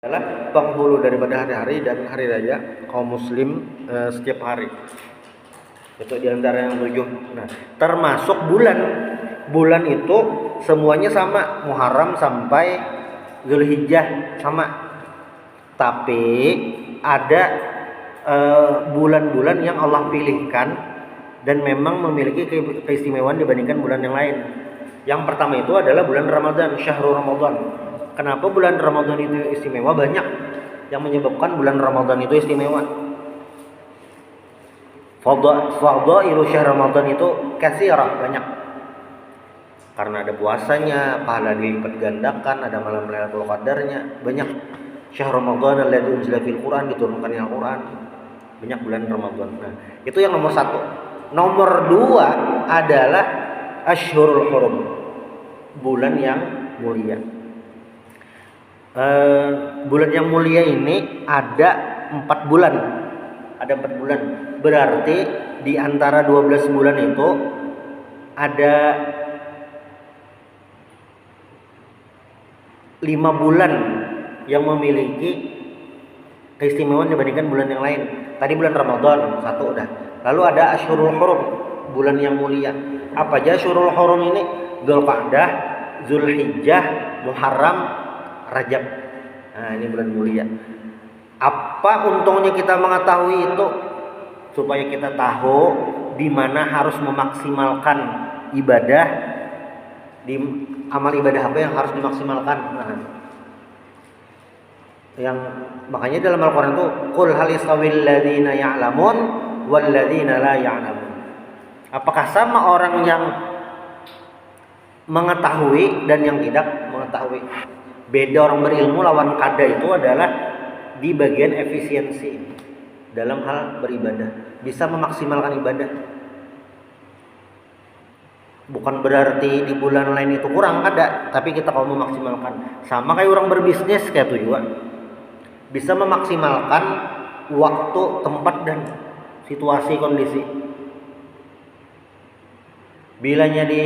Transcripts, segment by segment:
adalah penghulu daripada hari-hari dan hari raya kaum muslim setiap hari. Itu diantara yang 7. Nah, termasuk bulan itu semuanya sama, Muharram sampai Zulhijjah sama. Tapi ada bulan-bulan yang Allah pilihkan dan memang memiliki keistimewaan dibandingkan bulan yang lain. Yang pertama itu adalah bulan Ramadan, Syahrul Ramadan. Kenapa bulan Ramadan itu istimewa? Banyak yang menyebabkan bulan Ramadan itu istimewa. Fadailu syahr Ramadan itu katsirah, banyak. Karena ada puasanya, pahala dilipat gandakan, ada malam Lailatul Qadarnya, banyak. Syahr Ramadan alladzi unzila fil Quran, diturunkan Al-Quran. Banyak bulan Ramadan. Nah, itu yang nomor 1. Nomor 2 adalah Ashhurul Hurum, bulan yang mulia. Bulan yang mulia ini ada 4 bulan. Ada 4 bulan. Berarti di antara 12 bulan itu ada 5 bulan yang memiliki keistimewaan dibandingkan bulan yang lain. Tadi bulan Ramadan 1 udah. Lalu ada Ashhurul Hurum, bulan yang mulia. Apa aja Ashhurul Hurum ini? Dzulqa'dah, Zulhijjah, Muharram, Rajab. Nah, ini bulan mulia. Apa untungnya kita mengetahui itu? Supaya kita tahu di mana harus memaksimalkan ibadah, di amal ibadah apa yang harus dimaksimalkan. Nah, yang makanya dalam Al-Qur'an itu qul hal yastawil ladzina ya'lamun wal ladzina la ya'lamun. Apakah sama orang yang mengetahui dan yang tidak mengetahui? Beda orang berilmu lawan kada itu adalah di bagian efisiensi dalam hal beribadah, bisa memaksimalkan ibadah. Bukan berarti di bulan lain itu kurang, ada, tapi kita kalau memaksimalkan. Sama kayak orang berbisnis kayak itu juga. Bisa memaksimalkan waktu, tempat dan situasi kondisi. Bilanya di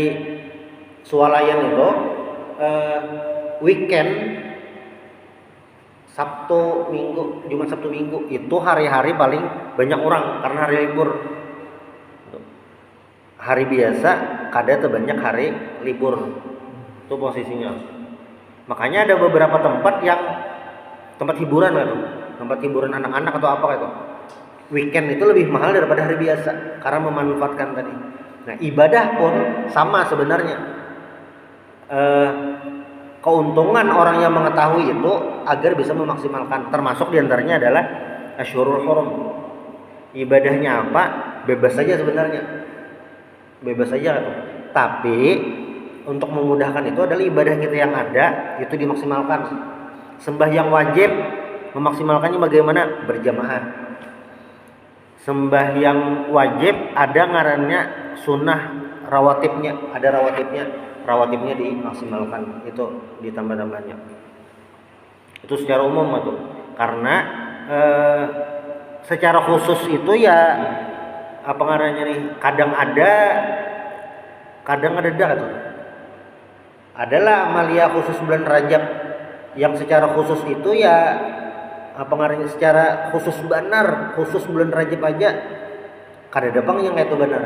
swalayan itu weekend, Sabtu, Minggu, Jumat, Sabtu, Minggu itu hari-hari paling banyak orang karena hari libur. Hari biasa kada terbanyak hari libur. Itu posisinya. Makanya ada beberapa tempat yang tempat hiburan gitu. Tempat hiburan anak-anak atau apa gitu. Weekend itu lebih mahal daripada hari biasa karena memanfaatkan tadi. Nah, ibadah pun sama sebenarnya. Keuntungan orang yang mengetahui itu agar bisa memaksimalkan, termasuk diantaranya adalah Ashhurul Hurum. Ibadahnya apa? Bebas saja sebenarnya, bebas saja. Tapi untuk memudahkan itu adalah ibadah kita yang ada itu dimaksimalkan. Sembahyang wajib memaksimalkannya bagaimana? Berjamaah. Sembahyang wajib ada ngarannya sunnah rawatibnya, ada rawatibnya dimaksimalkan, itu ditambah-tambahnya. Itu secara umum itu. Karena secara khusus itu ya apa ngarannya nih? Kadang ada tuh. Adalah amalia khusus bulan Rajab yang secara khusus itu ya apa ngarannya secara khusus benar, khusus bulan Rajab aja kada dapang yang kayak itu benar.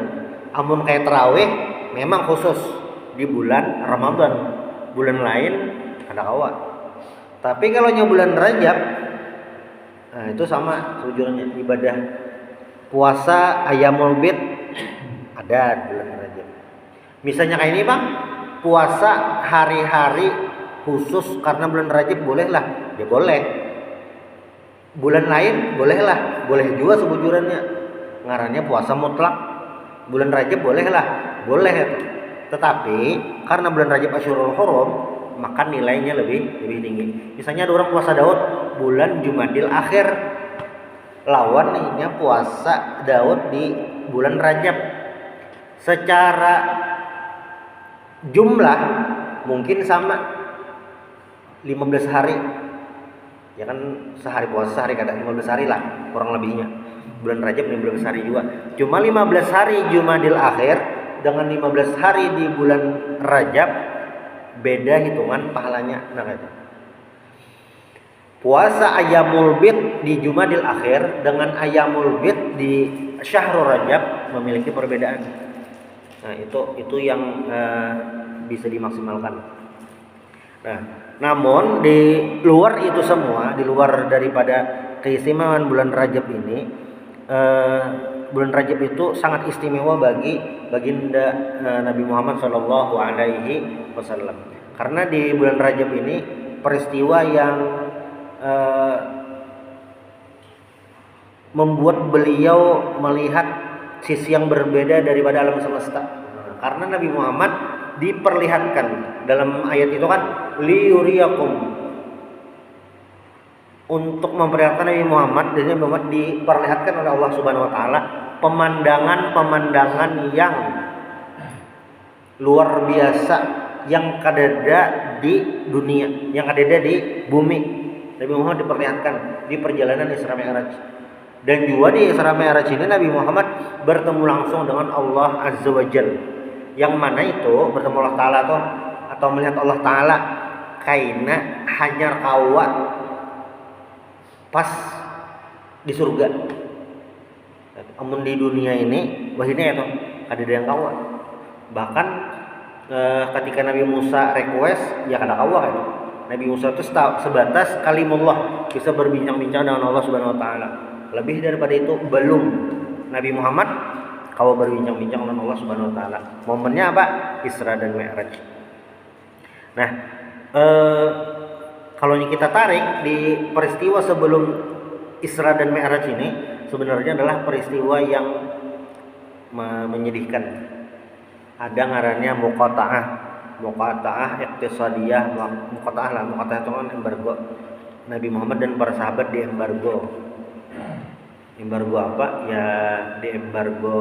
Amun kayak tarawih memang khusus di bulan Ramadan, bulan lain ada kawa. Tapi kalau nya bulan Rajab, nah itu sama sejujurnya ibadah puasa Ayyamul Bid ada di bulan Rajab. Misalnya kayak ini bang, puasa hari-hari khusus karena bulan Rajab boleh lah, ya boleh. Bulan lain boleh lah, boleh juga sejujurnya. Ngarannya puasa mutlak. Bulan Rajab boleh lah, boleh. Tetapi karena bulan Rajab Ashhurul Hurum, maka nilainya lebih tinggi. Misalnya ada orang puasa Daud bulan Jumadil Akhir, lawan nih puasa Daud di bulan Rajab. Secara jumlah mungkin sama 15 hari. Ya kan sehari puasa sehari kadang 15 hari lah kurang lebihnya. Bulan Rajab 15 hari juga. Cuma 15 hari Jumadil Akhir dengan 15 hari di bulan Rajab beda hitungan pahalanya. Nah, gitu. Puasa Ayyamul Bid di Jumadil Akhir dengan Ayyamul Bid di Syahrul Rajab memiliki perbedaan. Nah, itu yang bisa dimaksimalkan. Nah, namun di luar itu semua, di luar daripada keistimewaan bulan Rajab ini, bulan Rajab itu sangat istimewa bagi baginda Nabi Muhammad Shallallahu Alaihi Wasallam. Karena di bulan Rajab ini peristiwa yang membuat beliau melihat sisi yang berbeda daripada alam semesta. Karena Nabi Muhammad diperlihatkan dalam ayat itu kan liyuriyakum, untuk memperlihatkan Nabi Muhammad, dan Nabi Muhammad diperlihatkan oleh Allah Subhanahu wa taala pemandangan-pemandangan yang luar biasa yang kadada di dunia, yang kadada di bumi. Nabi Muhammad diperlihatkan di perjalanan Isra Mi'raj. Dan juga di Isra Mi'raj ini Nabi Muhammad bertemu langsung dengan Allah Azza wa Jalla. Yang mana itu bertemu Allah Ta'ala atau melihat Allah Ta'ala kaina hanyar kawa pas di surga. Namun di dunia ini wahine itu ada yang kawa. Bahkan ketika Nabi Musa request ya kada kawa kan. Nabi Musa itu sebatas kalimullah, bisa berbincang-bincang dengan Allah Subhanahu wa taala. Lebih daripada itu belum. Nabi Muhammad kalau berbincang-bincang dengan Allah Subhanahu wa taala. Momennya apa? Isra dan Mi'raj. Nah, kalau kita tarik di peristiwa sebelum Isra dan Mi'raj ini sebenarnya adalah peristiwa yang menyedihkan. Ada ngarannya muqata'ah iktisadiyah, muqata'ah itu kan embargo. Nabi Muhammad dan para sahabat di embargo. Embargo apa? Ya di embargo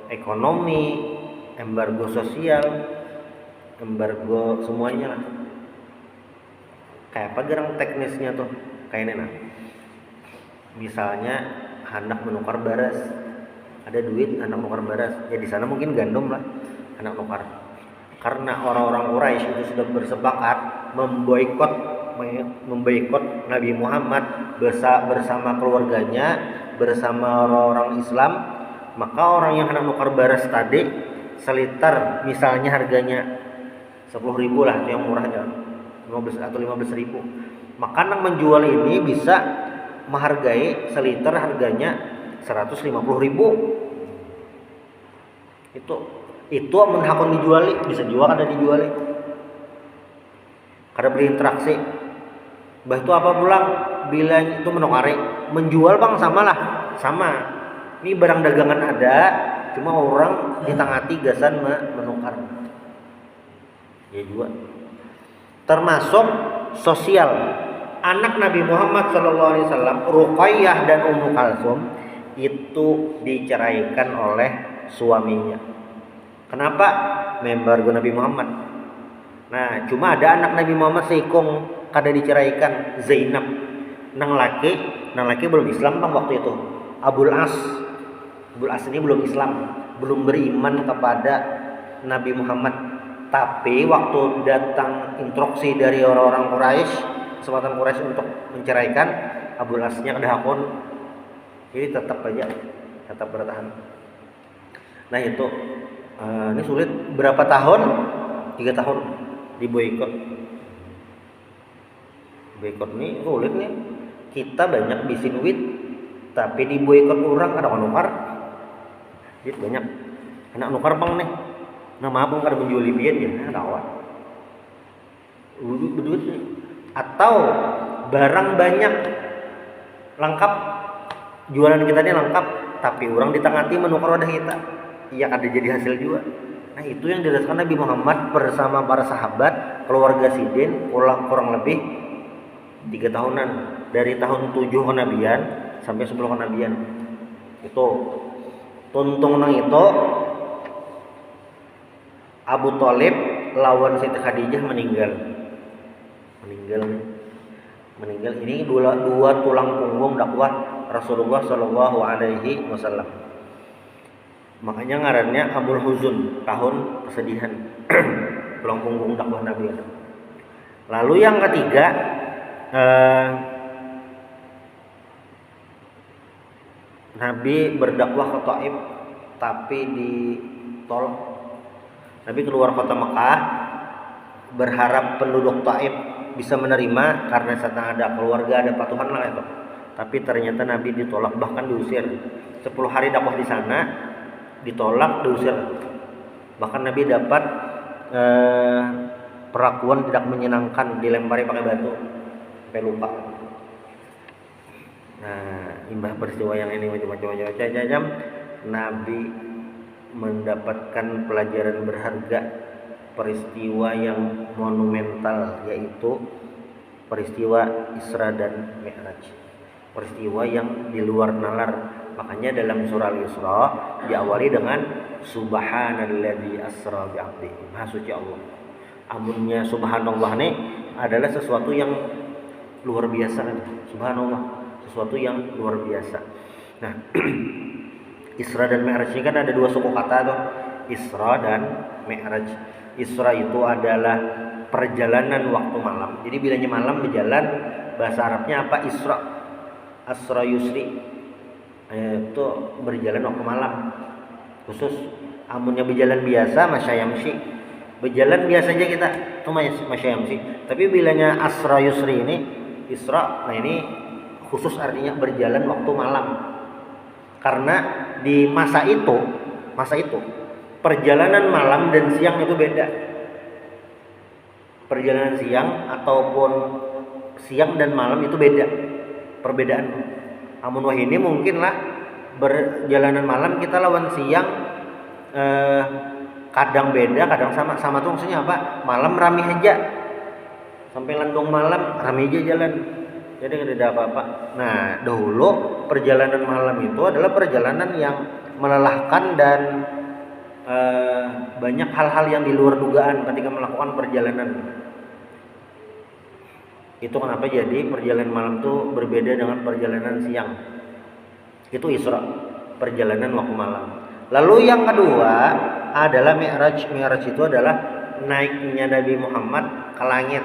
ekonomi, embargo sosial, embargo semuanya lah. Kayak apa gerang teknisnya tuh? Kayak nah. Misalnya hendak menukar beras. Ada duit hendak menukar beras. Ya di sana mungkin gandum lah hendak menukar. Karena orang-orang Quraisy itu sudah bersepakat memboikot Nabi Muhammad bersama keluarganya, bersama orang-orang Islam, maka orang yang hendak nukar beras tadi seliter misalnya harganya 10.000 lah, itu yang murahnya 15 atau 15.000, maka yang menjual ini bisa menghargai seliter harganya 150.000. Itu menhakon dijuali, bisa jual ada dijuali. Kada beli interaksi. Bah itu apa pulang bila itu menukari, menjual bang sama lah, sama. Ini barang dagangan ada, cuma orang ditangati gasan menukar. Ya juga. Termasuk sosial. Anak Nabi Muhammad SAW, Ruqayyah dan Ummu Kalsum itu diceraikan oleh suaminya. Kenapa? Membargo Nabi Muhammad. Nah, cuma ada anak Nabi Muhammad seikung kada diceraikan, Zainab. Nang laki belum Islam bang waktu itu. Abul As ini belum Islam, belum beriman kepada Nabi Muhammad. Tapi waktu datang instruksi dari orang-orang Quraisy, kesempatan Quraisy untuk menceraikan, Abul Asnya kedahakon. Jadi tetap bertahan. Nah itu. Ini sulit berapa tahun? 3 tahun diboikot. Boikot ini sulit nih. Kita banyak bisin duit, tapi diboikot orang ada nukar. Duit banyak. Anak nukar bang nih. Nah maaf bang kada menjual bian ya, kawan. Duit nih. Atau barang banyak lengkap, jualan kita ini lengkap, tapi orang ditangati menukar wadah kita. Iya ada jadi hasil juga. Nah itu yang dirasakan Nabi Muhammad bersama para sahabat, keluarga Sidin kurang lebih 3 tahunan, dari tahun 7 kenabian sampai 10 kenabian. Itu tuntung nang itu Abu Thalib lawan Siti Khadijah meninggal. Ini dua tulang punggung dakwah Rasulullah Shallallahu Alaihi Wasallam. Makanya ngarannya Amul Huzun, tahun kesedihan. Tulang punggung dakwah Nabi. Lalu yang ketiga Nabi berdakwah ke Taif tapi ditolak. Nabi keluar kota Mekah berharap penduduk Taif bisa menerima karena sana ada keluarga, ada patuhan lah itu. Tapi ternyata Nabi ditolak, bahkan diusir. 10 hari dakwah di sana ditolak, diusir. Bahkan Nabi dapat perlakuan tidak menyenangkan, dilempari pakai batu sampai lupa. Nah, imbah peristiwa yang ini macam-macam, Nabi mendapatkan pelajaran berharga, peristiwa yang monumental, yaitu peristiwa Isra dan Mi'raj, peristiwa yang di luar nalar. Makanya dalam surah Al-Isra diawali dengan Subhanalladzi asra bi'abdihi, Maha suci Allah. Amunnya subhanallah ini adalah sesuatu yang luar biasa kan? Subhanallah, sesuatu yang luar biasa. Nah, Isra dan Mi'raj ini kan ada 2 suku kata tuh, Isra dan Mi'raj. Isra itu adalah perjalanan waktu malam. Jadi bilanya malam berjalan, bahasa Arabnya apa? Isra. Asra yusri. Itu berjalan waktu malam. Khusus amunnya berjalan biasa masyayamsi. Berjalan biasa aja kita itu masyayamsi. Tapi bilanya asra yusri ini Isra, nah ini khusus artinya berjalan waktu malam. Karena di masa itu perjalanan malam dan siang itu beda. Perjalanan siang ataupun siang dan malam itu beda. Perbedaan. Amun wah ini mungkinlah berjalanan malam kita lawan siang kadang beda, kadang sama. Sama tuh maksudnya apa? Malam rame aja. Sampai landung malam rame aja jalan. Jadi nggak ada apa-apa. Nah, dahulu perjalanan malam itu adalah perjalanan yang melelahkan dan banyak hal-hal yang di luar dugaan ketika melakukan perjalanan. Itu kenapa jadi perjalanan malam itu berbeda dengan perjalanan siang. Itu Isra, perjalanan waktu malam. Lalu yang kedua adalah Mi'raj. Mi'raj itu adalah naiknya Nabi Muhammad ke langit.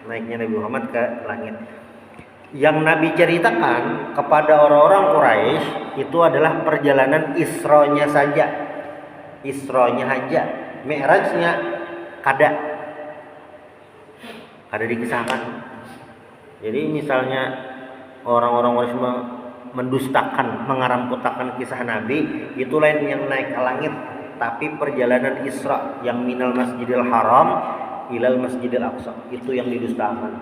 Naiknya Nabi Muhammad ke langit. Yang Nabi ceritakan kepada orang-orang Quraisy itu adalah perjalanan Isra-nya saja. Isra-nya aja. Mi'raj-nya kada dikisahkan. Jadi misalnya orang-orang Quraisy mendustakan, mengaramkutakan kisah Nabi, itu lain yang naik ke langit, tapi perjalanan Isra yang minal Masjidil Haram ilal Masjidil Aqsa itu yang didustakan.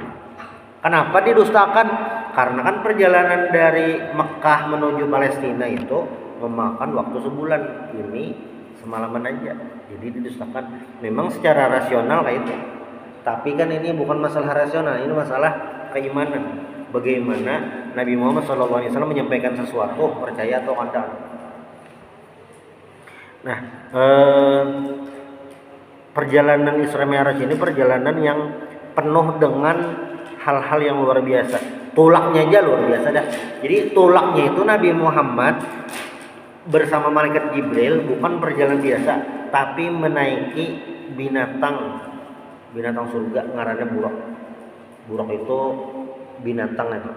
Kenapa didustakan? Karena kan perjalanan dari Mekah menuju Palestina itu memakan waktu sebulan, ini semalaman aja. Jadi didustakan. Memang secara rasional kayak itu. Tapi kan ini bukan masalah rasional, ini masalah keimanan. Bagaimana Nabi Muhammad SAW menyampaikan sesuatu, percaya atau tidak. Nah, perjalanan Isra Mi'raj ini perjalanan yang penuh dengan hal-hal yang luar biasa. Tulaknya aja luar biasa dah. Jadi tulaknya itu Nabi Muhammad bersama malaikat Jibril bukan perjalanan biasa, tapi menaiki binatang surga, ngarannya burak. Burak itu binatang itu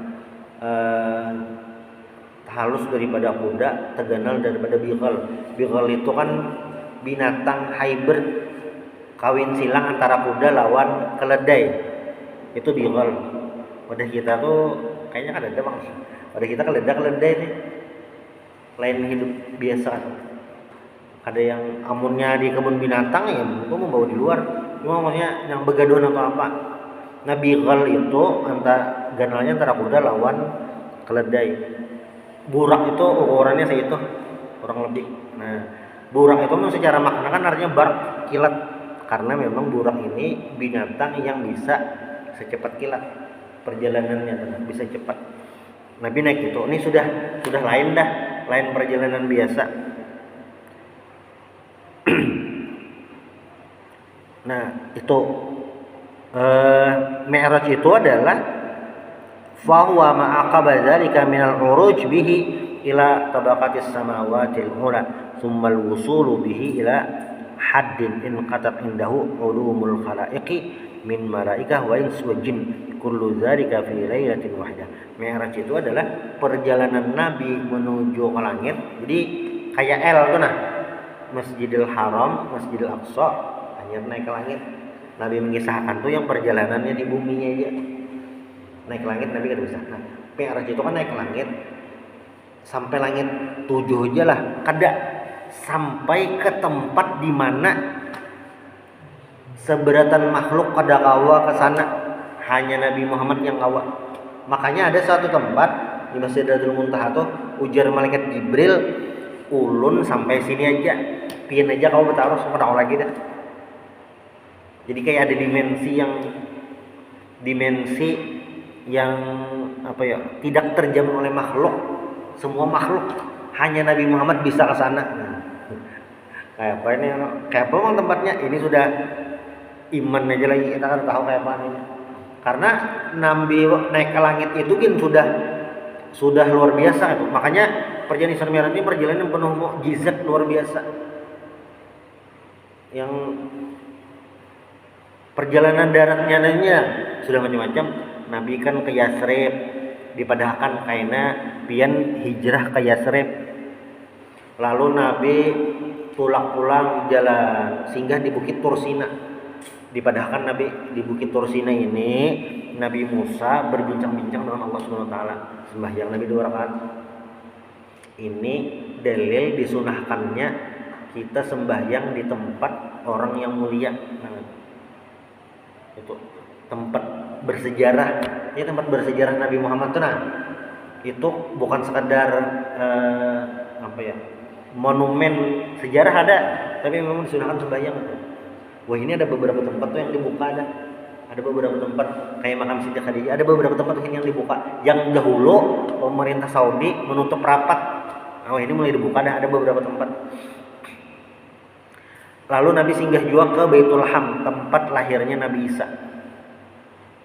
halus daripada kuda, teganal daripada bighal. Bighal itu kan binatang hybrid, kawin silang antara kuda lawan keledai. Itu bighal. Pada kita tuh kayaknya kan ada bang. Pada kita keledai nih, lain hidup biasa. Ada yang amunnya di kebun binatang ya, gua mau bawa di luar. Cuma maksudnya yang begaduhan atau apa. Nah, bighal itu ganalnya antara kuda lawan keledai. Burak itu ukurannya segitu, kurang lebih. Nah, burak itu secara makna kan artinya bark, kilat. Karena memang burak ini binatang yang bisa secepat kilat. Perjalanannya bisa cepat. Nabi naik itu. Ini sudah lain dah, lain perjalanan biasa. Nah, itu Mi'raj itu adalah fahuwa ma'aqaba dzalika minal uruj bihi ila tabaqatis samawatil ula tsummal wusulu bihi ila haddin in qatat indahu ulumul khalaiqi min malaikah wa ins wa jin kullu dzalika fi lailatin wahidah. Mi'raj itu adalah perjalanan Nabi menuju ke langit. Jadi kayak L tuh nah. Masjidil Haram, Masjidil Aqsa, hanya naik ke langit. Nabi mengisahkan tuh yang perjalanannya di buminya aja. Naik ke langit Nabi kan bisa. Nah, Mi'raj itu kan naik ke langit sampai langit 7 aja lah, kada sampai ke tempat di mana seberatan makhluk kada kawa ke sana, hanya Nabi Muhammad yang kawa. Makanya ada suatu tempat di Masjidatul Muntaha tuh ujar malaikat Jibril, ulun sampai sini aja, pian aja kau bertaruh sama lagi dah. Jadi kayak ada dimensi yang apa ya, tidak terjamah oleh makhluk. Semua makhluk, hanya Nabi Muhammad bisa ke sana. Kayak apa ini? Kayak apa memang tempatnya? Ini sudah iman aja lagi, kita kan tahu kayak apa ini. Karena Nabi naik ke langit itu kan sudah luar biasa itu. Makanya perjalanan Isra Mi'raj ini perjalanan yang penuh mukjizat luar biasa. Yang perjalanan daratnya sudah macam-macam. Nabi kan ke Yasrib, dipadahkan karena pian hijrah ke Yasrib. Lalu Nabi pulang jalan singgah di Bukit Tursina. Dipadahkan Nabi di Bukit Tursina ini Nabi Musa berbincang-bincang dengan Allah Subhanahu wa taala. Sembahyang Nabi 2 rakaat. Ini dalil disunahkannya kita sembahyang di tempat orang yang mulia. Nah, itu tempat bersejarah. Ini tempat bersejarah Nabi Muhammad tuh nah. Itu bukan sekadar monumen sejarah ada, tapi memang disunahkan sembahyang itu. Wah, ini ada beberapa tempat tuh yang dibuka ada. Ada beberapa tempat kayak makam Siti Khadijah, ada beberapa tempat yang dibuka. Yang dahulu pemerintah Saudi menutup rapat. Oh, ini mulai dibuka ada beberapa tempat. Lalu Nabi singgah juga ke Baitul Ham, tempat lahirnya Nabi Isa.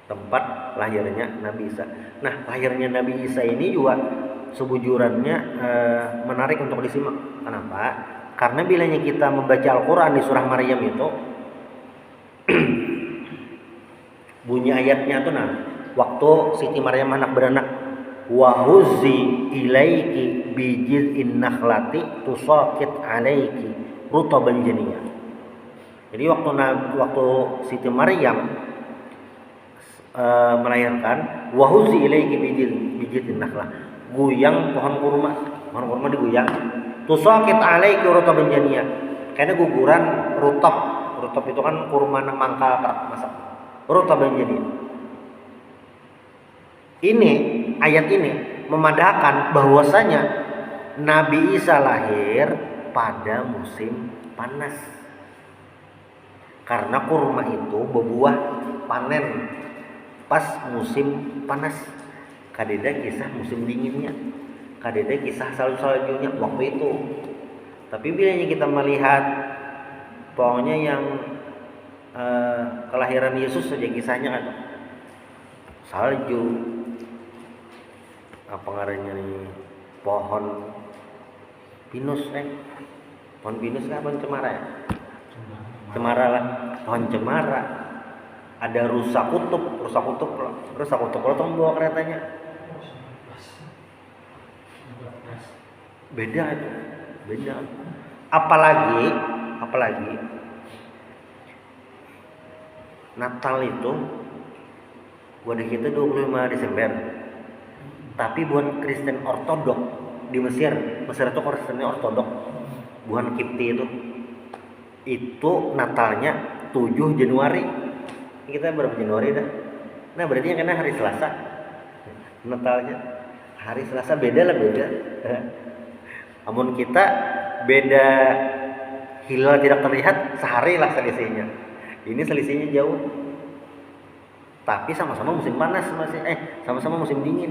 Tempat lahirnya Nabi Isa. Nah, lahirnya Nabi Isa ini juga sebujurannya menarik untuk disimak. Kenapa? Karena bilanya kita membaca Al-Quran di surah Maryam itu bunyi ayatnya tuh nah, waktu Siti Maryam anak beranak, wa huzzi ilaiki bijiz'in nakhlati tusaqit alaiki rutaban janiyah. Jadi waktu Siti Maryam melahirkan, wa huzzi ilaiki bijiz'in nakhlah, guyang pohon kurma diguyang, tusaqit alaiki rutaban janiyah, karena guguran rutab itu kan kurma nang mangka masak. Rutaban janiyah. Ini ayat ini memadahkan bahwasanya Nabi Isa lahir pada musim panas. Karena kurma itu berbuah panen pas musim panas. Kadeda kisah musim dinginnya. Kadeda kisah salju-saljunya waktu itu. Tapi bilanya kita melihat pokoknya yang kelahiran Yesus saja kisahnya kan salju, apa ngarannya nih, pohon pinus pohon pinus kan pohon cemara ya, cemara lah, pohon cemara, ada rusa kutub kalau tong bawa keretanya beda. Apalagi Natal itu buat kita 25 Desember. Tapi buat Kristen Ortodok di Mesir itu Kristennya Ortodok, bukan Kipti itu Natalnya 7 Januari. Kita berapa Januari dah? Nah, berarti yang kena hari Selasa. Natalnya hari Selasa beda. Namun kita beda hilal tidak terlihat sehari lah selisihnya. Ini selisihnya jauh. Tapi sama-sama musim panas sama-sama musim dingin.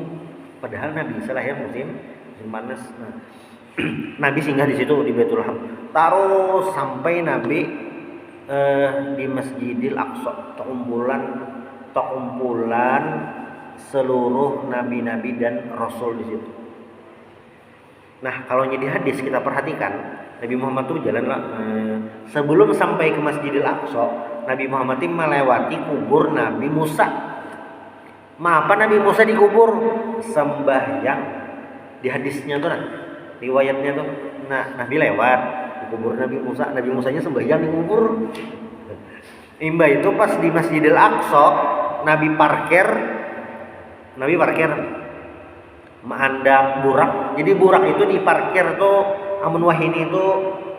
Padahal Nabi Isa lahir musim panas. Nah, Nabi singgah di situ di Baitul Ham. Terus sampai Nabi di Masjidil Aqsa, kumpulan seluruh nabi-nabi dan rasul di situ. Nah, kalau di hadis kita perhatikan, Nabi Muhammad itu jalan sebelum sampai ke Masjidil Aqsa, Nabi Muhammad itu melewati kubur Nabi Musa. Mapa Nabi Musa dikubur sembahyang di hadisnya tuh, nah riwayatnya tuh, nah Nabi lewat dikubur Nabi Musa, Nabi Musanya sembahyang dikubur. Imba itu pas di Masjidil Aqsa Nabi parkir mengandang burak. Jadi burak itu diparkir tuh amun wahini itu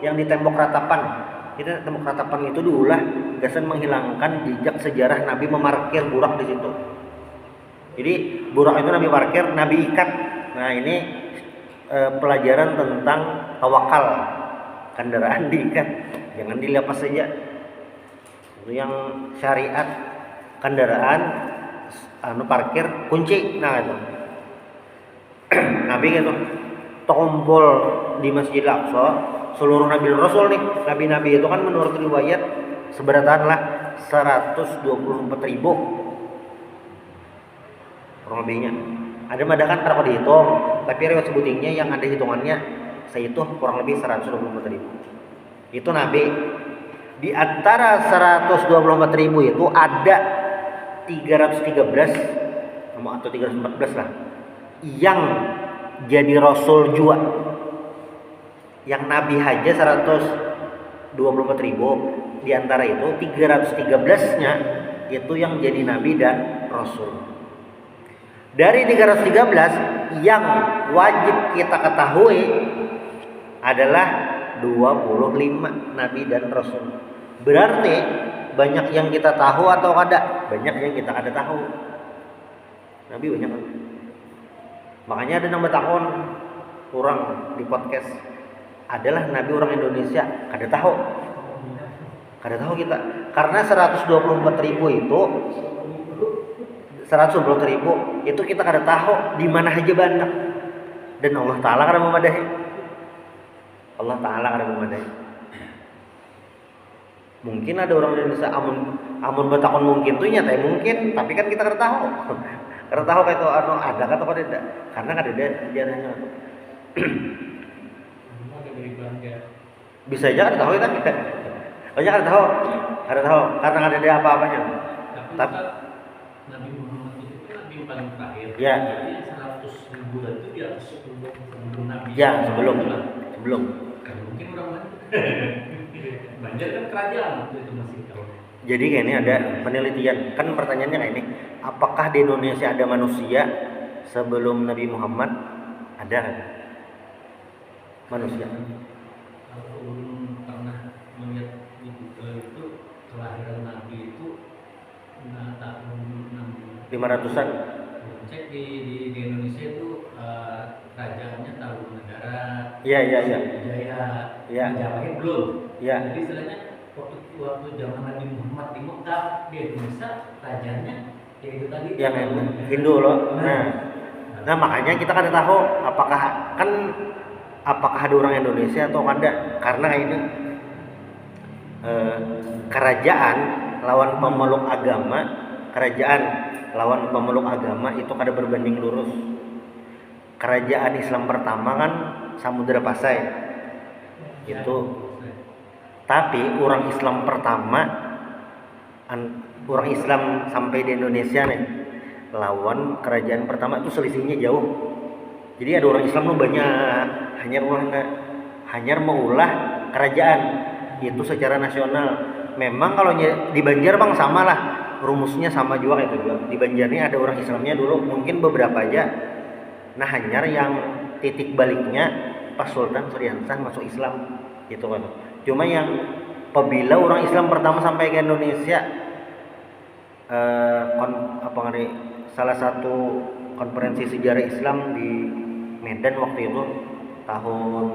yang di tembok ratapan. Itu tembok ratapan itu diulah gasan menghilangkan jejak sejarah Nabi memarkir burak di situ. Jadi burak itu Nabi parkir, Nabi ikat. Nah ini pelajaran tentang tawakal. Kendaraan diikat, jangan dilepas saja. Itu yang syariat kendaraan parkir kunci. Nah itu Nabi gitu tombol di Masjidil Aqsa seluruh Nabi Rasul nih, Nabi-Nabi itu kan menurut riwayat seberatan lah 124.000 kurang lebihnya. Ada kan kalau dihitung, tapi riwayat sebutingnya yang ada hitungannya saya itu kurang lebih 124.000. Itu Nabi. Di antara 124.000 itu ada 313 atau 314 lah yang jadi Rasul jua. Yang Nabi haja 124.000, di antara itu 313-nya itu yang jadi Nabi dan Rasul. Dari 313 yang wajib kita ketahui adalah 25 Nabi dan Rasul. Berarti banyak yang kita tahu atau ada? Banyak yang kita ada tahu. Nabi banyak. Makanya ada yang bertakon orang di podcast adalah Nabi orang Indonesia. Kada tahu kita. Karena 124.000 itu 124.000 itu kita kada tahu di mana aja banyak. Dan Allah Ta'ala kada memadahi. Mungkin ada orang Indonesia amun bertakon mungkin tuh nyata mungkin, tapi kan kita kada tahu. Kada tahu kayak itu ada atau tidak. Karena kada ada sejarahnya. Bisa aja kada tahu kita. Banyak kada tahu. Karena kada ada apa-apanya. Tapi Nabi Muhammad itu kan Nabi yang paling terakhir. Ya. Jadi 100.000 itu dia sebelum Nabi. Ya, sebelum. Kan mungkin orang Banjar kan kerajaan waktu itu masih tahu. Jadi kayak ini ada penelitian. Kan pertanyaannya kayak ini, apakah di Indonesia ada manusia sebelum Nabi Muhammad? Ada kan? Manusia. Kalau pernah melihat di Google itu kelahiran Nabi itu tahun 500-an. Cek di Indonesia itu kerajaannya Tarumanegara. Iya. Jaya. Iya. Majapahit belum. Iya. Jadi istilahnya waktu zaman Nabi Muhammad di Mekah di Indonesia kerajaannya ya itu tadi. Yang Hindu loh. Nah makanya kita kada tahu apakah ada orang Indonesia atau ada, karena ini kerajaan lawan pemeluk agama itu kada berbanding lurus. Kerajaan Islam pertama kan Samudra Pasai itu, tapi orang Islam pertama orang Islam sampai di Indonesia nih lawan kerajaan pertama itu selisihnya jauh. Jadi ada orang Islam tuh banyak, hanya mengulah kerajaan itu secara nasional. Memang kalau di Banjar bang sama lah, rumusnya sama juga itu juga. Di Banjar ini ada orang Islamnya dulu, mungkin beberapa aja. Nah hanya yang titik baliknya pas Sultan Suriansah masuk Islam gitu kan. Cuma yang apabila orang Islam pertama sampai ke Indonesia, salah satu konferensi sejarah Islam di Medan waktu itu tahun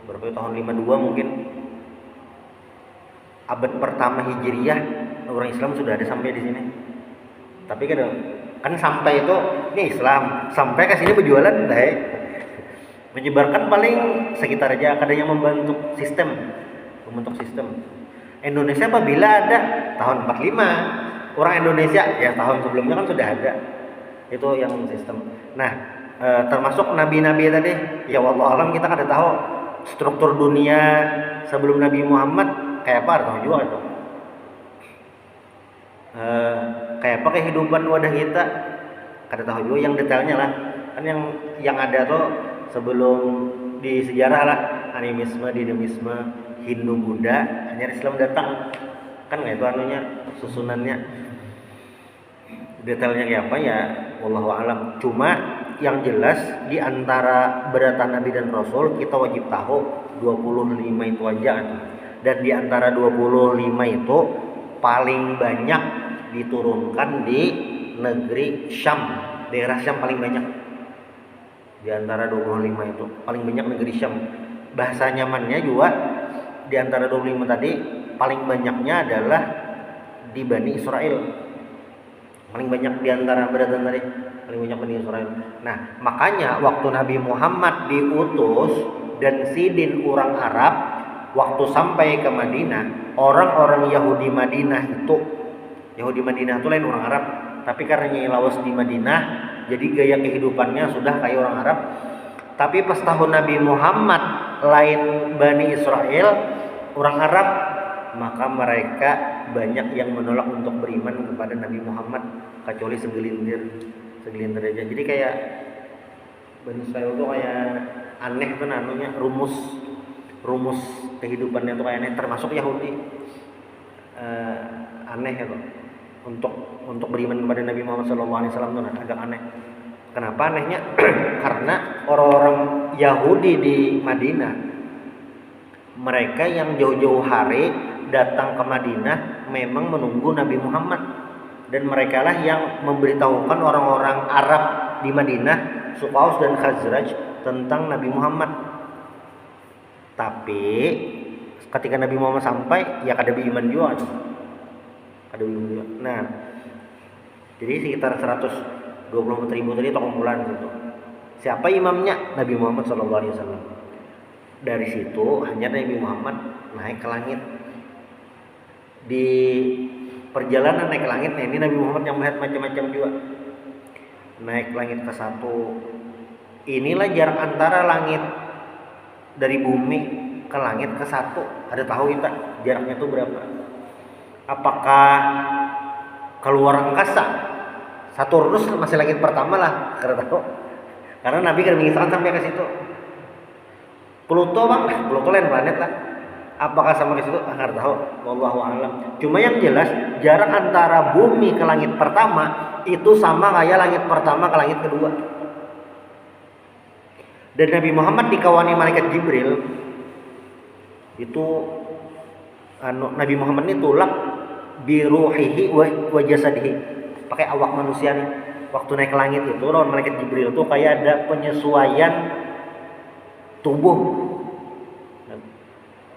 52 mungkin, abad pertama Hijriyah orang Islam sudah ada sampai di sini. Tapi kan sampai itu ini Islam sampai ke sini berjualan menyebarkan paling sekitar aja, ada yang membentuk sistem. Indonesia apabila ada tahun 45 orang Indonesia ya tahun sebelumnya kan sudah ada itu yang sistem. Nah termasuk nabi-nabi tadi ya wallahu alam kita kada tahu struktur dunia sebelum Nabi Muhammad kayak apa, tahu juga itu kayak apa kehidupan wadah kita kada tahu juga yang detailnya lah. Kan yang ada tuh sebelum di sejarah lah, animisme, dinamisme, Hindu, Buddha, hanya Islam datang. Kan nggak itu anunya, susunannya. Detailnya kayak apa ya wallahu alam. Cuma yang jelas di antara beratan Nabi dan Rasul kita wajib tahu 25 itu aja. Dan di antara 25 itu paling banyak diturunkan di negeri Syam, daerah Syam paling banyak. Di antara 25 itu paling banyak negeri Syam. Bahasa nyamannya juga di antara 25 tadi paling banyaknya adalah di Bani Israel. Paling banyak di antara beratan tadi, paling banyak Bani Israel. Nah, makanya waktu Nabi Muhammad diutus dan sidin orang Arab, waktu sampai ke Madinah, orang-orang Yahudi Madinah itu lain orang Arab, tapi karena Nyai lawas di Madinah, jadi gaya kehidupannya sudah kayak orang Arab. Tapi pas tahun Nabi Muhammad lain Bani Israel, orang Arab, maka mereka banyak yang menolak untuk beriman kepada Nabi Muhammad kecuali segelintir aja. Jadi kayak Bani Israel tuh kayak aneh tuh namanya, rumus kehidupannya tuh kayak aneh, termasuk Yahudi aneh ya tuh untuk beriman kepada Nabi Muhammad SAW tuh agak aneh. Kenapa anehnya? Karena orang-orang Yahudi di Madinah, mereka yang jauh-jauh hari datang ke Madinah memang menunggu Nabi Muhammad, dan mereka lah yang memberitahukan orang-orang Arab di Madinah, suku Aus dan Khazraj, tentang Nabi Muhammad. Tapi ketika Nabi Muhammad sampai, ya kada beriman juga. Nah, jadi sekitar 124.000 tadi kumpulan gitu. Siapa imamnya? Nabi Muhammad SAW. Dari situ hanya Nabi Muhammad naik ke langit. Di perjalanan naik ke langit, nah ini Nabi Muhammad yang melihat macam-macam juga. Naik langit ke satu. Inilah jarak antara langit dari bumi ke langit ke satu. Ada tahu kita jaraknya itu berapa? Apakah keluar angkasa? Saturnus masih langit pertama lah, karena tahu. Karena Nabi kan mengisahkan sampai ke situ. Pluto bang, Pluto lain planet lah. Apakah sama ke situ? Nggak tahu. Wallahu a'lam. Cuma yang jelas jarak antara bumi ke langit pertama itu sama kayak langit pertama ke langit kedua. Dan Nabi Muhammad dikawani malaikat Jibril. Itu Nabi Muhammad ini tulak biruhihi wa jasadihi, pakai awak manusia nih. Waktu naik ke langit itu lawan malaikat Jibril tuh kayak ada penyesuaian tubuh.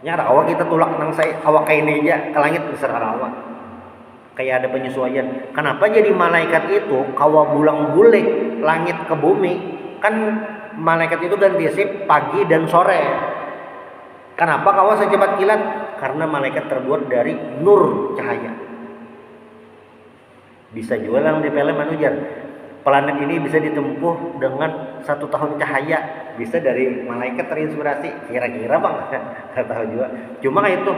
Nya ada awak kita tulak nang saya awak kayak ini aja ke langit besar awak. Kayak ada penyesuaian. Kenapa jadi malaikat itu kawa bulang-bulik langit ke bumi? Kan malaikat itu ganti shift pagi dan sore. Kenapa kawa secepat kilat? Karena malaikat terbuat dari nur cahaya. Bisa juga lang di film manujar. Planet ini bisa ditempuh dengan 1 tahun cahaya. Bisa dari malaikat terinspirasi. Kira-kira bang, nggak tahu juga. Cuma kayak itu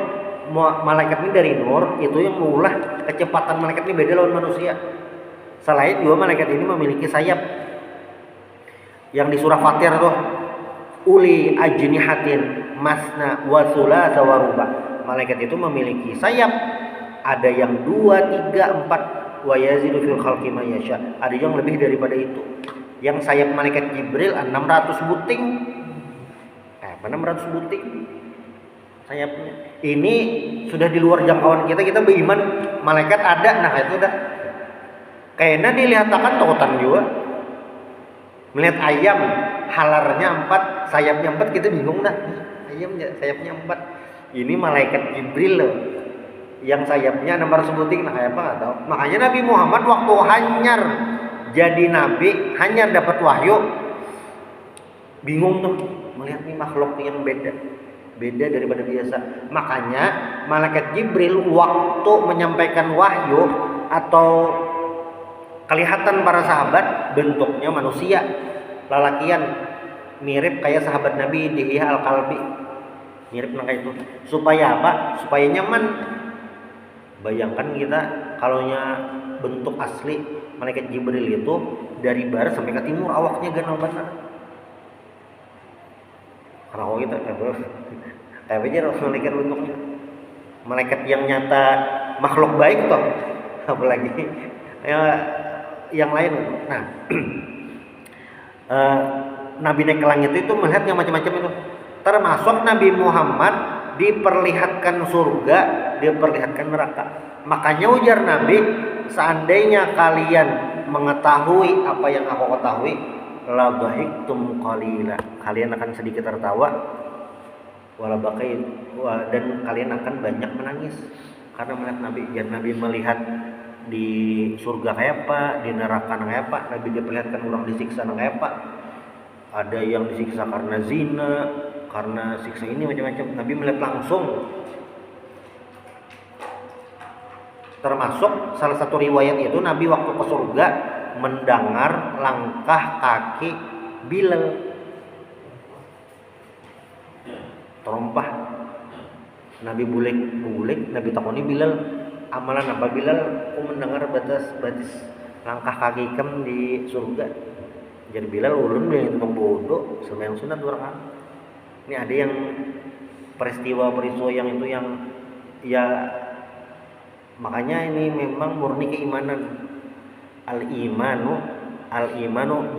malaikat ini dari nur, itu yang mengulah kecepatan malaikat ini beda lawan manusia. Selain juga malaikat ini memiliki sayap. Yang di surah Fatir tuh, uli ajnihatin masna wa thulatsa wa ruba. Malaikat itu memiliki sayap, ada yang 2, 3, 4, wa yazidu fil khalqi ma yasha. Ada yang lebih daripada itu. Yang sayap malaikat Jibril 600 buting. 600 buting sayapnya. Ini sudah di luar jangkauan kita beriman malaikat ada. Nah itu udah kayaknya dilihatkan takutan juga. Melihat ayam halarnya 4, sayapnya 4, kita bingung dah. Ayam sayapnya 4. Ini malaikat Jibril loh, yang sayapnya 600 buting. Nah kayak apa nggak tahu. Makanya Nabi Muhammad waktu hanyar jadi nabi, hanyar dapat wahyu, bingung tuh melihat nih makhluk yang beda daripada biasa. Makanya malaikat Jibril waktu menyampaikan wahyu atau kelihatan para sahabat bentuknya manusia, lalakian, mirip kayak sahabat Nabi Dihya Al-Kalbi, mirip kayak itu. Supaya apa? Supaya nyaman. Bayangkan kita kalau bentuk asli malaikat Jibril itu dari barat sampai ke timur awaknya ganal benar. Kalau kita tapi aja malaikat bentuknya malaikat yang nyata makhluk baik toh, apalagi ya, yang lain. Nah, Nabi naik ke langit itu melihat yang macam-macam itu, termasuk Nabi Muhammad diperlihatkan surga, diperlihatkan neraka. Makanya ujar Nabi, seandainya kalian mengetahui apa yang aku ketahui, la dhahiktum qalila, kalian akan sedikit tertawa, wala bakai, dan kalian akan banyak menangis karena melihat Nabi. Ya, Nabi melihat di surga kayak apa, di neraka kayak apa, Nabi diperlihatkan orang disiksa kayak apa. Ada yang disiksa karena zina, karena siksa ini macam-macam. Nabi melihat langsung. Termasuk salah satu riwayat itu Nabi waktu ke surga mendengar langkah kaki Bilal terompah. Nabi bulik, Nabi takoni Bilal, amalan apa Bilal? Aku mendengar batas langkah kaki kem di surga. Jadi Bilal ulun yang itu bodoh sembahyang sunat 2 rakaat. Ini ada yang peristiwa yang itu yang ya, makanya ini memang murni keimanan. Al-imanu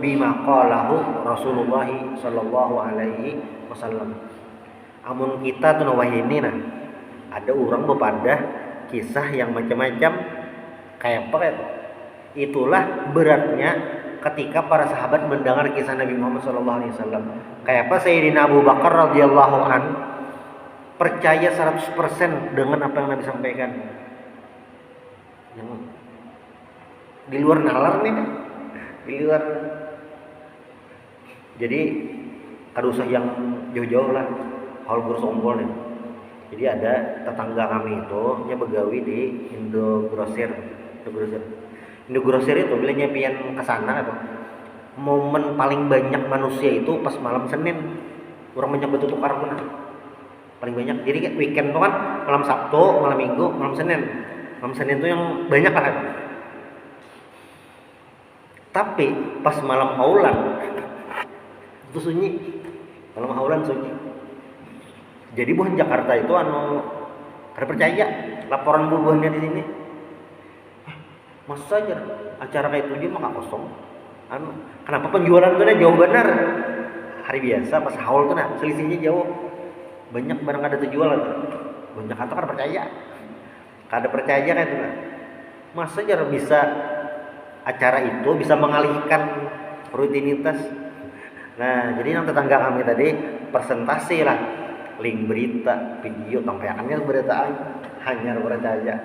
bima qalahu Rasulullah sallallahu alaihi wasallam. Amun kita tuh nawahini nah, ada orang bepada kisah yang macam-macam kayak apa itu. Itulah beratnya ketika para sahabat mendengar kisah Nabi Muhammad sallallahu alaihi wasallam. Kayak apa Sayyidina Abu Bakar radhiyallahu an percaya 100% dengan apa yang Nabi sampaikan. Yang di luar nalar nih kan, di luar. Jadi kada usah yang jauh-jauh lah, hal bersombol nih. Jadi ada tetangga kami itu dia begawi di Indogrosir itu bila nyepian ke sana itu momen paling banyak manusia itu pas malam Senin, orang banyak betul tukar pun paling banyak. Jadi kayak weekend tuh kan malam Sabtu, malam Minggu, malam Senin itu yang banyak kan. Tapi pas malam Aulan itu sunyi, malam Aulan sunyi. Jadi bukan Jakarta itu kada percaya laporan bubuhannya di sini. Masa saja acara kayak itu dia mah kosong. Kenapa penjualan tuh jauh benar? Hari biasa pas haul tuh nah selisihnya jauh. Banyak barang ada terjual tuh. Banyak kata kada percaya. Kada percaya kayak itu nah. Masa saja bisa acara itu bisa mengalihkan rutinitas. Nah, jadi yang tetangga kami tadi presentasi lah link berita, video, tampakannya beritaan hanya percaya.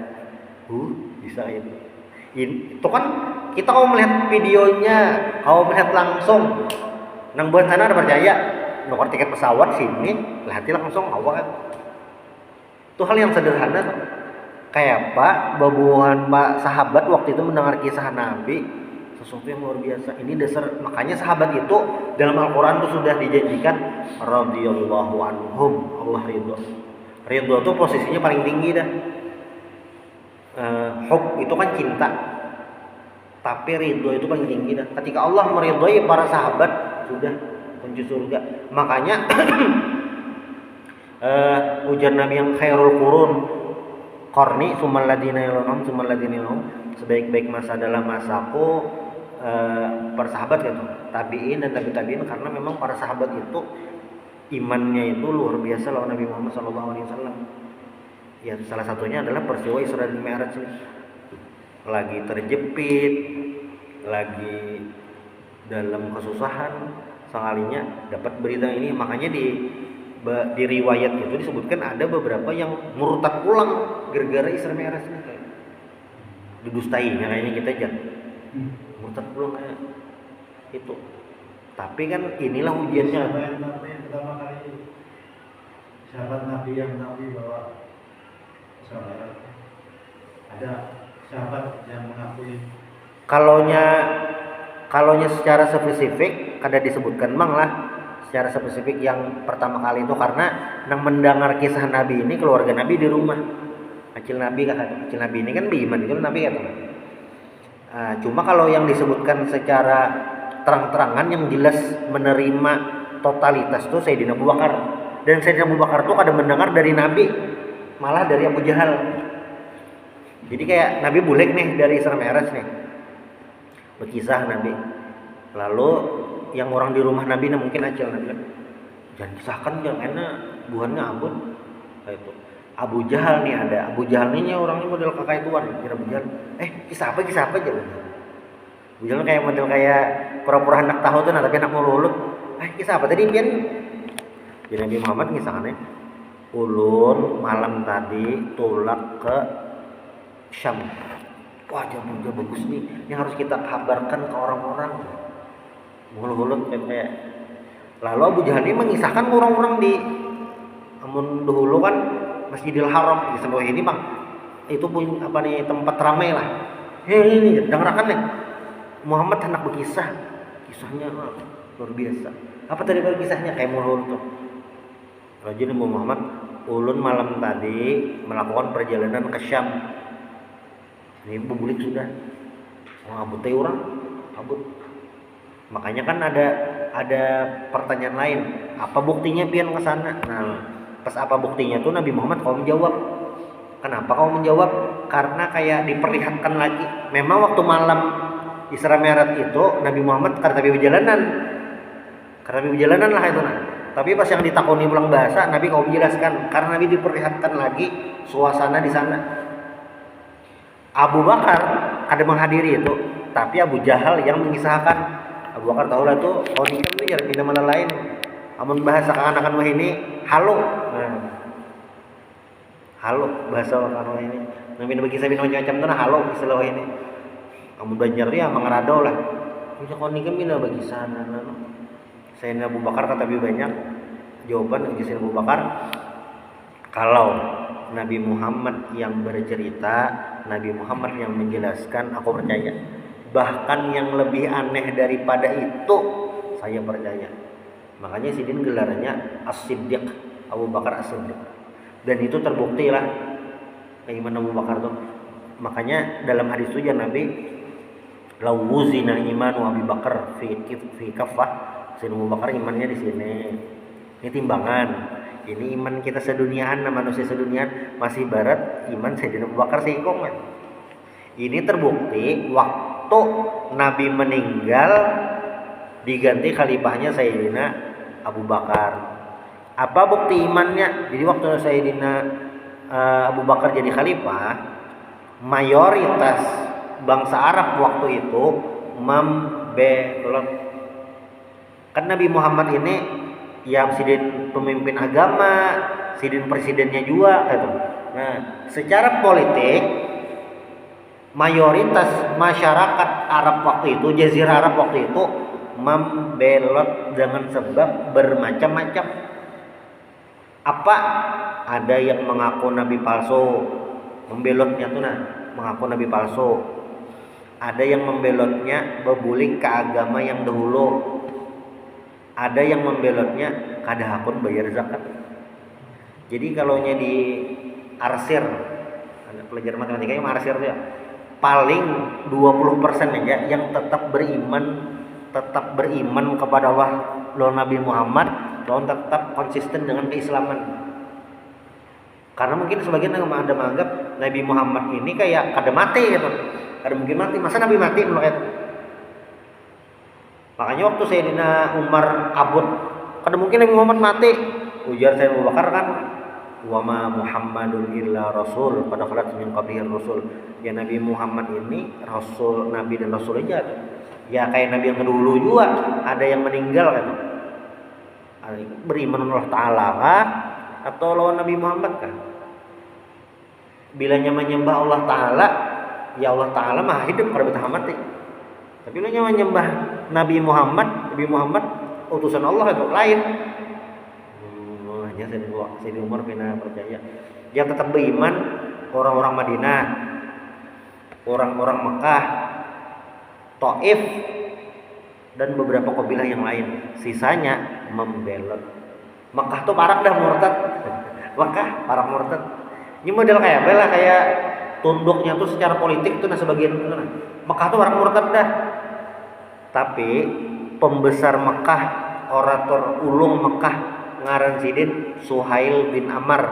Bisa itu. Itu kan kita mau melihat videonya, mau melihat langsung. Nang buat sana ada percaya, nukar tiket pesawat sini, lihati langsung awak kan. Itu hal yang sederhana. Kayak Pak babuhan Pak sahabat waktu itu mendengar kisah Nabi, sesuatu yang luar biasa. Ini dasar, makanya sahabat itu dalam Al-Quran itu sudah dijanjikan radhiyallahu anhum, Allah ridho. Ridho itu posisinya paling tinggi dah. Hub itu kan cinta, tapi ridho itu paling tinggi dah. Ketika Allah meridhoi para sahabat sudah kunci surga. Makanya ujar Nabi yang khairul qurun qarni tsummal ladzina yalunhum, sebaik-baik masa adalah masaku para sahabat gitu, tabi'in dan tabi'in, karena memang para sahabat itu imannya itu luar biasa lawan Nabi Muhammad SAW. Ya salah satunya adalah peristiwa Isra dan Mi'raj ini. Lagi terjepit, lagi dalam kesusahan, sekalinya dapat berita ini. Makanya di riwayat itu disebutkan ada beberapa yang murtad pulang gara-gara Isra Mi'raj ini, kayak didustainya kayaknya kita aja. Murtad pulang kayak itu. Tapi kan inilah ujiannya. Pertama kali sahabat Nabi yang Nabi bawa sahabat, ada sahabat yang mengakui. Kalaunya secara spesifik kada disebutkan mang lah secara spesifik yang pertama kali itu, karena nang mendengar kisah Nabi ini keluarga Nabi di rumah. Kecil Nabi ini kan beriman itu Nabi kata. Cuma kalau yang disebutkan secara terang-terangan yang jelas menerima totalitas tuh Sayyidina Abu Bakar. Dan Sayyidina Abu Bakar tuh kada mendengar dari Nabi, malah dari Abu Jahal. Jadi kayak Nabi bulik nih dari Isra Mi'raj nih, berkisah Nabi. Lalu yang orang di rumah Nabi nah mungkin aja Nabi kan, jangan kisahkan jangan enak, buhannya ampun. Kayak itu. Abu Jahal nih ada, Abu Jahal nih orangnya model kakak ituan, kira Abu Jahal. Kisah apa aja. Abu Jahal kayak model kayak pura-pura anak tahu tuh, nah tapi anak mulut. Kisah apa tadi pian? Jadi Nabi Muhammad ngisahkannya, ulun malam tadi tulak ke Syam. Wah jamu bagus nih, yang harus kita kabarkan ke orang-orang. Mulut kayak. Lalu Abu Jahal ini mengisahkan orang-orang di amun dahulu kan Masjidil Haram di sebelah ini bang, itu pun apa nih tempat ramai lah. Ini dengarkan nih, Muhammad hendak berkisah, kisahnya luar biasa. Apa tadi kisahnya kayak mulut tuh. Rajin Nabi Muhammad, ulun malam tadi melakukan perjalanan ke Syam. Ini bubulik sudah, abut teh orang, abut. Makanya kan ada pertanyaan lain, apa buktinya pian ke sana? Nah, pas apa buktinya tuh Nabi Muhammad kau menjawab. Kenapa kau menjawab? Karena kayak diperlihatkan lagi. Memang waktu malam Isra Mi'raj itu Nabi Muhammad karena perjalanan lah itu nah. Tapi pas yang ditakoni ulang bahasa, Nabi kau menjelaskan karena Nabi diperlihatkan lagi suasana di sana. Abu Bakar ada menghadiri itu, tapi Abu Jahal yang mengisahkan. Abu Bakar tahu lah tuh, oh ini kan tuh jarang pindah mana lain. Amun bahasa kanakan wah ini halo. Halo bahasa kanakan ini. Nabi bagi sabi macam-macam tuh nah halo istilah ini. Kamu belajar ya mengerado lah. Bisa kau nikah mina bagi sana. Sayyidina Abu Bakar kata lebih banyak jawaban dari Sayyidina Abu Bakar. Kalau Nabi Muhammad yang bercerita, Nabi Muhammad yang menjelaskan, aku percaya. Bahkan yang lebih aneh daripada itu saya percaya. Makanya sidin gelarnya As-Siddiq, Abu Bakar As-Siddiq. Dan itu terbukti lah iman Abu Bakar tuh. Makanya dalam hadis itu Nabi lawuzina imanu Abu Bakar fi kafah. Sayyidina Abu Bakar imannya di sini. Ini timbangan. Ini iman kita seduniaan, manusia seduniaan masih barat iman Sayyidina Abu Bakar seikong kan. Ini terbukti waktu Nabi meninggal diganti khalifahnya Sayyidina Abu Bakar. Apa bukti imannya? Jadi waktu Sayyidina Abu Bakar jadi khalifah, mayoritas bangsa Arab waktu itu membelot. Kan Nabi Muhammad ini ya sidin pemimpin agama, sidin presidennya juga gitu. Nah, secara politik mayoritas masyarakat Arab waktu itu, Jazirah Arab waktu itu membelot dengan sebab bermacam-macam. Apa? Ada yang mengaku nabi palsu, membelotnya tuh nah, mengaku nabi palsu. Ada yang membelotnya bebulik ke agama yang dahulu. Ada yang membelotnya kada hakun bayar zakat. Jadi kalau nya di arsir, ada pelajaran matematika yang arsir tuh ya, paling 20% aja yang tetap beriman kepada Allah lawan Nabi Muhammad, lawan tetap konsisten dengan keislaman. Karena mungkin sebagian yang ada menganggap Nabi Muhammad ini kayak kada mati gitu. Kada mungkin mati, masa Nabi mati menurut. Makanya waktu Sayyidina Umar kabut, kada mungkin Nabi Muhammad mati. Ujar Sayyidina Abu Bakar kan, wa ma Muhammadun illa rasul, pada khalat min qablihi rasul. Ya Nabi Muhammad ini rasul, nabi dan rasul aja. Ya kayak nabi yang kedulu juga, ada yang meninggal kan. Beriman Allah Ta'ala kah? Atau lawan Nabi Muhammad kan? Bilanya menyembah Allah Ta'ala, ya Allah Ta'ala mah hidup kada betah mati. Tapi lu menyembah Nabi Muhammad utusan Allah itu lain. Hanya Sayyidina Umar bin percaya. Yang tetap beriman orang-orang Madinah, orang-orang Mekah, Taif dan beberapa kabilah yang lain. Sisanya membelot. Mekah tuh parah dah murtad. Mekah parah murtad. Ini model kayak apa lah, kayak tunduknya tuh secara politik tuh nah sebagian itu nah. Mekah tuh orang murtad dah. Tapi pembesar Mekah, orator ulung Mekah ngaran sidin Suhail bin Amr.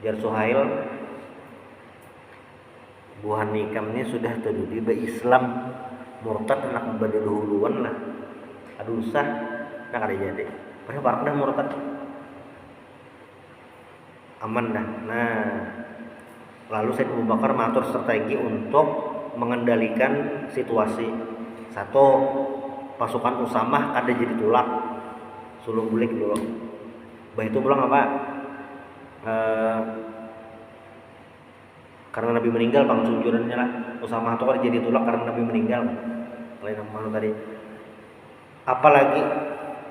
Jar Suhail buhan nikamnya sudah terdudi be Islam murtad anak bade dahuluan lah. Aduh usah nak ada jadi. Padahal dah murtad. Aman dah. Nah, lalu Said Abu Bakar mengatur strategi untuk mengendalikan situasi. Satu, pasukan Usamah kada jadi tulak, sulung bulik dulu. Bah itu pulang apa? Karena Nabi meninggal pangsujurannya lah. Usamah itu kan jadi tulak karena Nabi meninggal. Lain nama tadi. Apalagi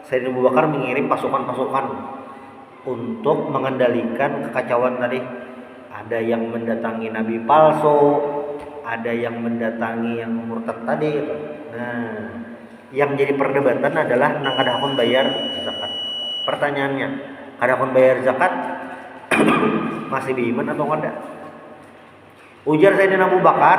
Said Abu Bakar mengirim pasukan-pasukan untuk mengendalikan kekacauan tadi. Ada yang mendatangi Nabi palsu, ada yang mendatangi yang murtad tadi gitu. Nah, yang jadi perdebatan adalah nang kadakon bayar zakat. Pertanyaannya, kadakon bayar zakat masih beriman atau enggak? Ujar Sayyidina Abu Bakar,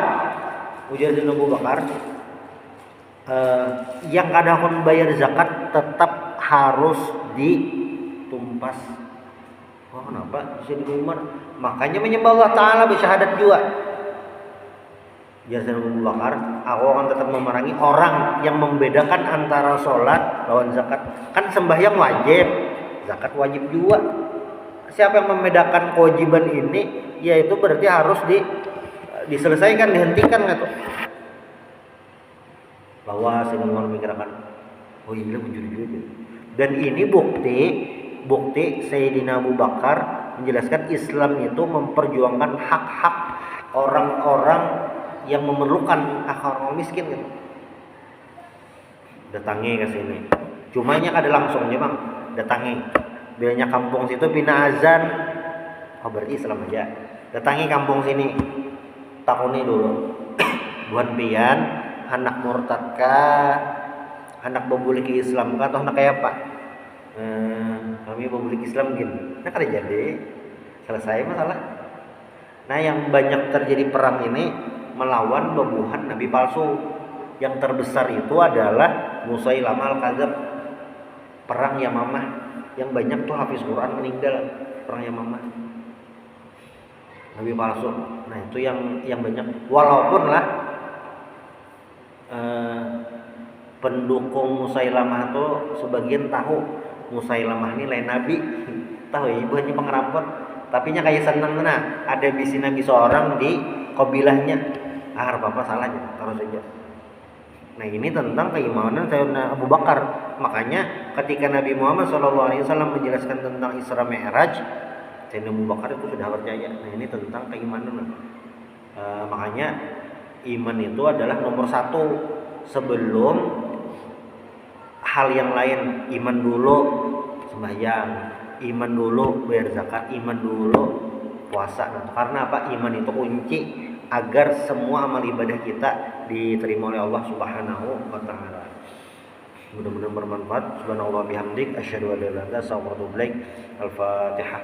yang kadakon bayar zakat tetap harus ditumpas. Wah, kenapa bisa diumar? Makanya menyembah Allah Ta'ala bersyahadat juga. Jadi Abu Bakar, aku akan tetap memerangi orang yang membedakan antara sholat lawan zakat. Kan sembahyang wajib, zakat wajib juga. Siapa yang membedakan kewajiban ini, yaitu berarti harus diselesaikan, dihentikan gitu. Bahwa saya memikirkan, oh iya bujur juga. Dan ini bukti Sayyidina Abu Bakar menjelaskan Islam itu memperjuangkan hak-hak orang-orang yang memerlukan, hak orang miskin gitu. Datangi ke sini. Cumanya kada langsungnya bang, datangi. Bilanya kampung situ pina azan, oh berarti Islam aja. Datangi kampung sini, takuni dulu. Buan pian, anak murtad kah, anak bebulik Islam kah, atau anak kayak apa? Kami bebulik Islam gini. Nah kada jadi, selesai masalah. Nah yang banyak terjadi perang ini melawan bebuhan nabi palsu. Yang terbesar itu adalah Musailamah al-Kadzab, perang Yamamah. Yang banyak tuh hafiz Quran meninggal perang Yamamah, nabi palsu. Nah itu yang banyak. Walaupun lah pendukung Musailamah tuh sebagian tahu Musailamah ini lain nabi, tahu ya ibu hanya pengerampot. Tapi nya kayak seneng nah ada bisi nabi seorang di kabilahnya. Apa salahnya, taruh saja. Nah ini tentang keimanan Sayyidina Abu Bakar. Makanya ketika Nabi Muhammad SAW menjelaskan tentang Isra Mi'raj, Sayyidina Abu Bakar itu sudah percaya. Nah ini tentang keimanan. Makanya iman itu adalah nomor satu sebelum hal yang lain. Iman dulu sembahyang, iman dulu bayar zakat, iman dulu puasa. Nah, karena apa? Iman itu kunci agar semua amal ibadah kita diterima oleh Allah Subhanahu wa taala. Mudah-mudahan bermanfaat. Subhanallah bihamdik asyhadu an la ilaha illa anta astaghfiruka wa atubu ilaik. Al-Fatihah.